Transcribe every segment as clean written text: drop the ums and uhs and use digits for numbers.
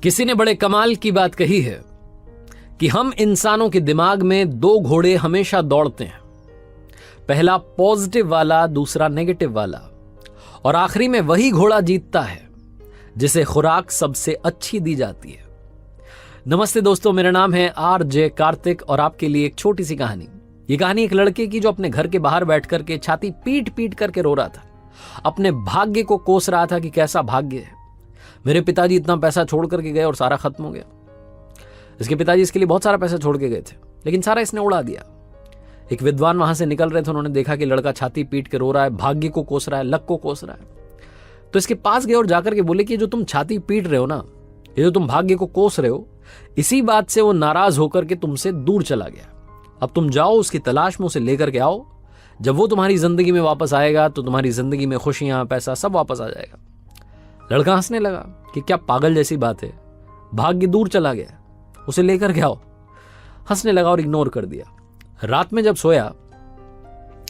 किसी ने बड़े कमाल की बात कही है कि हम इंसानों के दिमाग में दो घोड़े हमेशा दौड़ते हैं, पहला पॉजिटिव वाला, दूसरा नेगेटिव वाला, और आखिरी में वही घोड़ा जीतता है जिसे खुराक सबसे अच्छी दी जाती है। नमस्ते दोस्तों, मेरा नाम है RJ कार्तिक और आपके लिए एक छोटी सी कहानी। ये कहानी एक लड़के की जो अपने घर के बाहर बैठ करके छाती पीट पीट करके रो रहा था, अपने भाग्य को कोस रहा था कि कैसा भाग्य है, मेरे पिताजी इतना पैसा छोड़ करके गए और सारा खत्म हो गया। इसके पिताजी इसके लिए बहुत सारा पैसा छोड़ के गए थे, लेकिन सारा इसने उड़ा दिया। एक विद्वान वहां से निकल रहे थे, उन्होंने देखा कि लड़का छाती पीट के रो रहा है, भाग्य को कोस रहा है, लक को कोस रहा है, तो इसके पास गए और जाकर के बोले कि जो तुम छाती पीट रहे हो ना, ये जो तुम भाग्य को कोस रहे हो, इसी बात से वो नाराज होकर के तुमसे दूर चला गया। अब तुम जाओ, उसकी तलाश में उसे लेकर के आओ। जब वो तुम्हारी जिंदगी में वापस आएगा तो तुम्हारी जिंदगी में खुशियां, पैसा सब वापस आ जाएगा। लड़का हंसने लगा कि क्या पागल जैसी बात है, भाग्य दूर चला गया, उसे लेकर के आओ। हंसने लगा और इग्नोर कर दिया। रात में जब सोया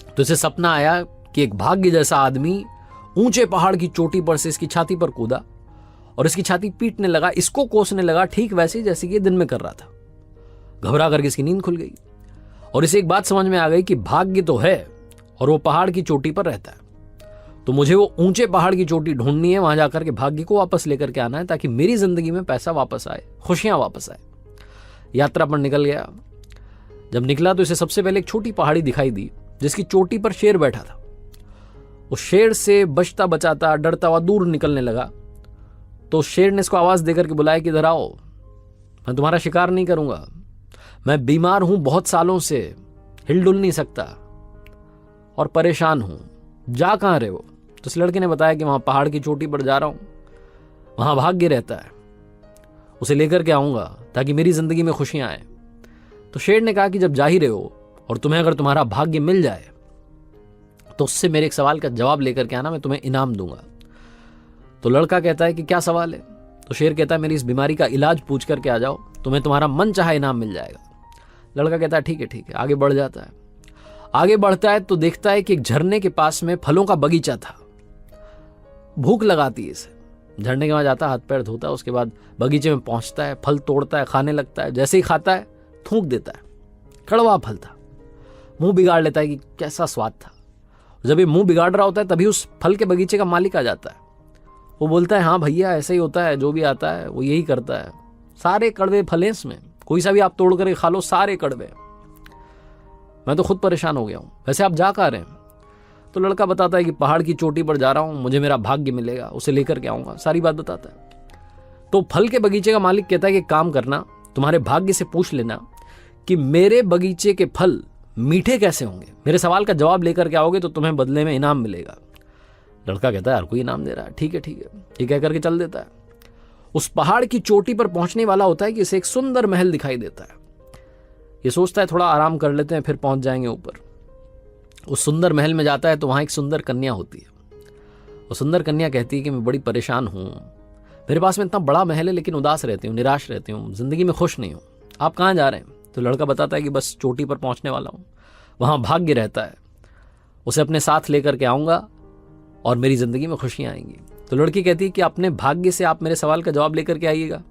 तो इसे सपना आया कि एक भाग्य जैसा आदमी ऊंचे पहाड़ की चोटी पर से इसकी छाती पर कूदा और इसकी छाती पीटने लगा, इसको कोसने लगा, ठीक वैसे जैसे कि दिन में कर रहा था। घबरा करके इसकी नींद खुल गई और इसे एक बात समझ में आ गई कि भाग्य तो है और वो पहाड़ की चोटी पर रहता है, तो मुझे वो ऊंचे पहाड़ की चोटी ढूंढनी है, वहां जाकर के भाग्य को वापस लेकर के आना है, ताकि मेरी जिंदगी में पैसा वापस आए, खुशियां वापस आए। यात्रा पर निकल गया। जब निकला तो इसे सबसे पहले एक छोटी पहाड़ी दिखाई दी जिसकी चोटी पर शेर बैठा था। उस शेर से बचता बचाता, डरता हुआ दूर निकलने लगा। तो शेर ने इसको आवाज देकर के बुलाया कि इधर आओ, मैं तुम्हारा शिकार नहीं करूंगा, मैं बीमार हूं, बहुत सालों से हिलडुल नहीं सकता और परेशान हूं, जा कहां रहे हो? तो इस लड़के ने बताया कि वहां पहाड़ की चोटी पर जा रहा हूं, वहां भाग्य रहता है, उसे लेकर के आऊंगा ताकि मेरी जिंदगी में खुशियां आए। तो शेर ने कहा कि जब जा ही रहे हो और तुम्हें अगर तुम्हारा भाग्य मिल जाए तो उससे मेरे एक सवाल का जवाब लेकर के आना, मैं तुम्हें इनाम दूंगा। तो लड़का कहता है कि क्या सवाल है? तो शेर कहता है मेरी इस बीमारी का इलाज पूछ करके आ जाओ, तुम्हें तुम्हारा मन चाहा इनाम मिल जाएगा। लड़का कहता है ठीक है ठीक है। आगे बढ़ जाता है। आगे बढ़ता है तो देखता है कि एक झरने के पास में फलों का बगीचा था। भूख लगाती है इसे, झरने के वहां जाता है, हाथ पैर धोता है, उसके बाद बगीचे में पहुंचता है, फल तोड़ता है, खाने लगता है। जैसे ही खाता है थूक देता है, कड़वा फल था। मुंह बिगाड़ लेता है कि कैसा स्वाद था। जब ये मुंह बिगाड़ रहा होता है तभी उस फल के बगीचे का मालिक आ जाता है। वो बोलता है हाँ भैया, ऐसा ही होता है, जो भी आता है वो यही करता है, सारे कड़वे फल हैं इसमें, कोई सा भी आप तोड़ कर खा लो, सारे कड़वे, मैं तो खुद परेशान हो गया हूं, वैसे आप जा कहां रहे हैं? तो लड़का बताता है कि पहाड़ की चोटी पर जा रहा हूं, मुझे मेरा भाग्य मिलेगा, उसे लेकर के आऊंगा, सारी बात बताता है। तो फल के बगीचे का मालिक कहता है कि काम करना, तुम्हारे भाग्य से पूछ लेना कि मेरे बगीचे के फल मीठे कैसे होंगे, मेरे सवाल का जवाब लेकर के आओगे तो तुम्हें बदले में इनाम मिलेगा। लड़का कहता है यार कोई इनाम दे रहा है, ठीक है ठीक है, ये कह करके चल देता है। उस पहाड़ की चोटी पर पहुंचने वाला होता है कि इसे एक सुंदर महल दिखाई देता है। ये सोचता है थोड़ा आराम कर लेते हैं, फिर पहुंच जाएंगे ऊपर। उस सुंदर महल में जाता है तो वहां एक सुंदर कन्या होती है। वो सुंदर कन्या कहती है कि मैं बड़ी परेशान हूं, मेरे पास में इतना बड़ा महल है लेकिन उदास रहती हूँ, निराश रहती हूँ, जिंदगी में खुश नहीं हूँ, आप कहाँ जा रहे हैं? तो लड़का बताता है कि बस चोटी पर पहुंचने वाला हूँ, वहां भाग्य रहता है, उसे अपने साथ लेकर के आऊंगा और मेरी जिंदगी में खुशियां आएंगी। तो लड़की कहती है कि अपने भाग्य से आप मेरे सवाल का जवाब लेकर के आइएगा,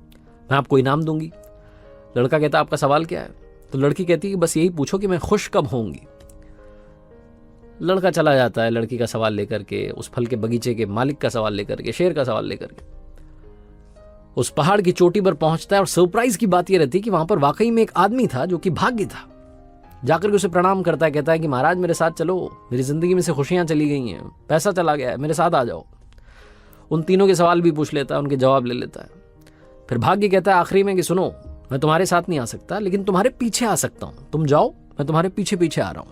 मैं आपको इनाम दूंगी। लड़का कहता है आपका सवाल क्या है? तो लड़की कहती है कि बस यही पूछो कि मैं खुश कब होंगी। लड़का चला जाता है लड़की का सवाल लेकर के, उस फल के बगीचे के मालिक का सवाल लेकर के, शेर का सवाल लेकर के उस पहाड़ की चोटी पर पहुंचता है। और सरप्राइज की बात यह रहती है कि वहां पर वाकई में एक आदमी था जो कि भाग्य था। जाकर के उसे प्रणाम करता है, कहता है कि महाराज मेरे साथ चलो, मेरी जिंदगी में से खुशियां चली गई हैं, पैसा चला गया है, मेरे साथ आ जाओ। उन तीनों के सवाल भी पूछ लेता है, उनके जवाब ले लेता है। फिर भाग्य कहता है आखिरी में कि सुनो, मैं तुम्हारे साथ नहीं आ सकता लेकिन तुम्हारे पीछे आ सकता हूं, तुम जाओ, मैं तुम्हारे पीछे पीछे आ रहा हूं।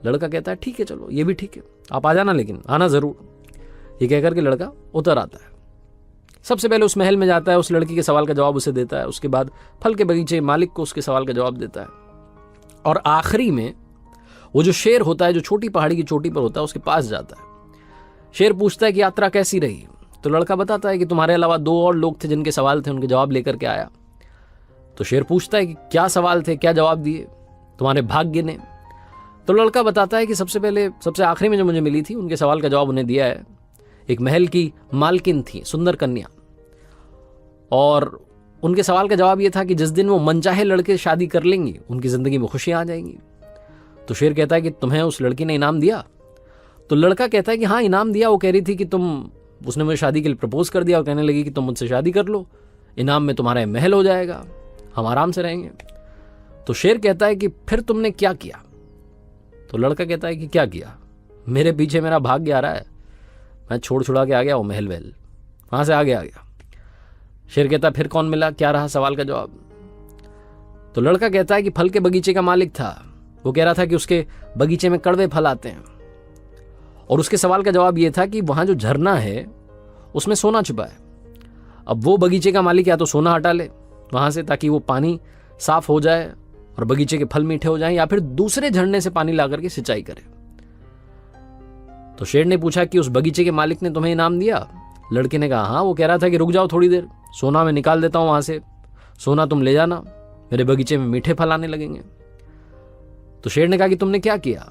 लड़का कहता है ठीक है चलो, ये भी ठीक है, आप आ जाना, लेकिन आना जरूर। ये कहकर के लड़का उतर आता है। सबसे पहले उस महल में जाता है, उस लड़की के सवाल का जवाब उसे देता है, उसके बाद फल के बगीचे मालिक को उसके सवाल का जवाब देता है, और आखिरी में वो जो शेर होता है, जो छोटी पहाड़ी की चोटी पर होता है, उसके पास जाता है। शेर पूछता है कि यात्रा कैसी रही? तो लड़का बताता है कि तुम्हारे अलावा 2 और लोग थे जिनके सवाल थे, उनके जवाब लेकर के आया। तो शेर पूछता है कि क्या सवाल थे, क्या जवाब दिए तुम्हारे भाग्य ने? तो लड़का बताता है कि सबसे आखिरी में जो मुझे मिली थी, उनके सवाल का जवाब उन्हें दिया है। एक महल की मालकिन थी, सुंदर कन्या, और उनके सवाल का जवाब ये था कि जिस दिन वो मनचाहे लड़के शादी कर लेंगी उनकी जिंदगी में खुशियां आ जाएंगी। तो शेर कहता है कि तुम्हें उस लड़की ने इनाम दिया? तो लड़का कहता है कि हाँ इनाम दिया। वो कह रही थी कि उसने मुझे शादी के लिए प्रपोज कर दिया और कहने लगी कि तुम मुझसे शादी कर लो, इनाम में तुम्हारा महल हो जाएगा, हम आराम से रहेंगे। तो शेर कहता है कि फिर तुमने क्या किया? तो लड़का कहता है कि क्या किया, मेरे पीछे मेरा भाग्य आ रहा है, मैं छोड़ छुड़ा के आ गया वो महल वहल, वहां से आ गया। शेर कहता है फिर कौन मिला, क्या रहा सवाल का जवाब? तो लड़का कहता है कि फल के बगीचे का मालिक था, वो कह रहा था कि उसके बगीचे में कड़वे फल आते हैं। और उसके सवाल का जवाब ये था कि वहां जो झरना है उसमें सोना छुपा है। अब वो बगीचे का मालिक या तो सोना हटा ले वहां से ताकि वो पानी साफ हो जाए और बगीचे के फल मीठे हो जाएं, या फिर दूसरे झरने से पानी ला करके सिंचाई करे। तो शेर ने पूछा कि उस बगीचे के मालिक ने तुम्हें इनाम दिया? लड़के ने कहा हाँ, वो कह रहा था कि रुक जाओ थोड़ी देर, सोना मैं निकाल देता हूं वहां से, सोना तुम ले जाना, मेरे बगीचे में मीठे फल आने लगेंगे। तो शेर ने कहा कि तुमने क्या किया?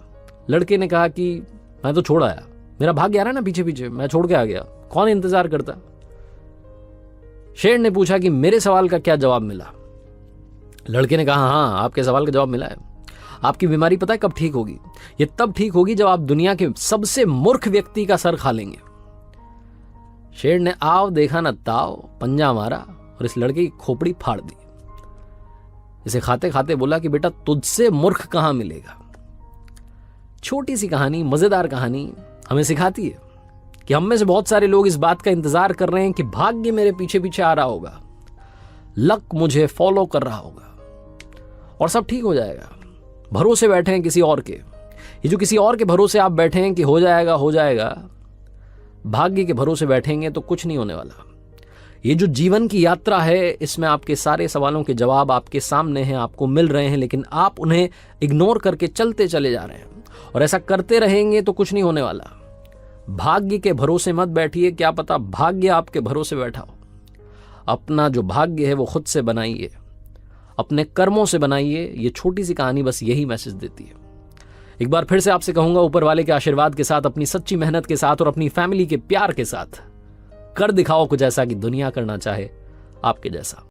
लड़के ने कहा कि मैं तो छोड़ आया, मेरा भाग्य आ रहा है ना पीछे पीछे, मैं छोड़ के आ गया, कौन इंतजार करता। शेर ने पूछा कि मेरे सवाल का क्या जवाब मिला? लड़के ने कहा हाँ, आपके सवाल का जवाब मिला है। आपकी बीमारी पता है कब ठीक होगी? ये तब ठीक होगी जब आप दुनिया के सबसे मूर्ख व्यक्ति का सर खा लेंगे। शेर ने आव देखा न ताव, पंजा मारा और इस लड़के की खोपड़ी फाड़ दी। इसे खाते खाते बोला कि बेटा तुझसे मूर्ख कहां मिलेगा। छोटी सी कहानी, मजेदार कहानी हमें सिखाती है कि हम में से बहुत सारे लोग इस बात का इंतजार कर रहे हैं कि भाग्य मेरे पीछे पीछे आ रहा होगा, लक मुझे फॉलो कर रहा होगा और सब ठीक हो जाएगा। भरोसे बैठे हैं किसी और के। ये जो किसी और के भरोसे आप बैठे हैं कि हो जाएगा हो जाएगा, भाग्य के भरोसे बैठेंगे तो कुछ नहीं होने वाला। ये जो जीवन की यात्रा है इसमें आपके सारे सवालों के जवाब आपके सामने हैं, आपको मिल रहे हैं, लेकिन आप उन्हें इग्नोर करके चलते चले जा रहे हैं और ऐसा करते रहेंगे तो कुछ नहीं होने वाला। भाग्य के भरोसे मत बैठिए, क्या पता भाग्य आपके भरोसे बैठा हो। अपना जो भाग्य है वो खुद से बनाइए, अपने कर्मों से बनाइए। ये छोटी सी कहानी बस यही मैसेज देती है। एक बार फिर से आपसे कहूंगा, ऊपर वाले के आशीर्वाद के साथ, अपनी सच्ची मेहनत के साथ और अपनी फैमिली के प्यार के साथ कर दिखाओ कुछ ऐसा कि दुनिया करना चाहे आपके जैसा।